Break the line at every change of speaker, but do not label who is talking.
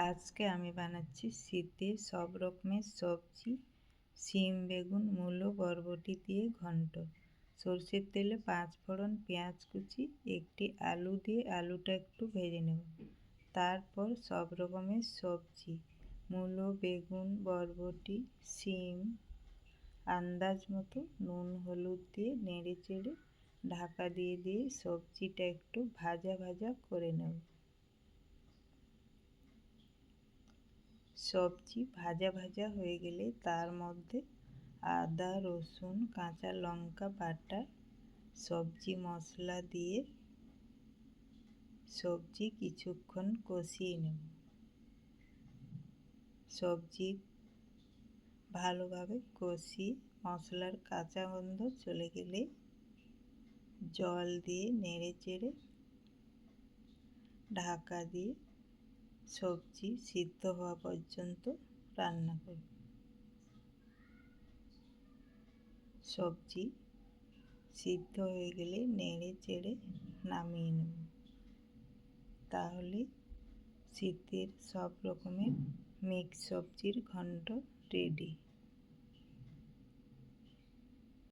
আজকে আমি বানাচ্ছি শীতে সব রকমের সবজি, শিম, বেগুন, মূলো, বরবটি দিয়ে ঘন্ট। সরষের তেলে 5 ফোড়ন, পেঁয়াজ কুচি, একটি আলু দিয়ে আলুটা একটু ভেজে নেব। তারপর সব রকমের সবজি, মূলো, বেগুন, বরবটি, শিম আন্দাজ মতো নুন হলুদ দিয়ে নেড়ে চেড়ে ঢাকা দিয়ে সবজিটা একটু ভাজা ভাজা করে নেব। সবজি ভাজা ভাজা হয়ে গেলে তার মধ্যে আদা, রসুন, কাঁচা লঙ্কা বাটা, সবজি মশলা দিয়ে সবজি কিছুক্ষণ কষিয়ে নেব। সবজি ভালোভাবে কষিয়ে মশলার কাঁচা গন্ধ চলে গেলে জল দিয়ে নেড়ে চেড়ে ঢাকা দিয়ে সবজি সিদ্ধ হওয়া পর্যন্ত রান্না করব। সবজি সিদ্ধ হয়ে গেলে নেড়ে চেড়ে নামিয়ে নেব। তাহলে শীতের সব রকমের মিক্স সবজির ঘন্ট রেডি।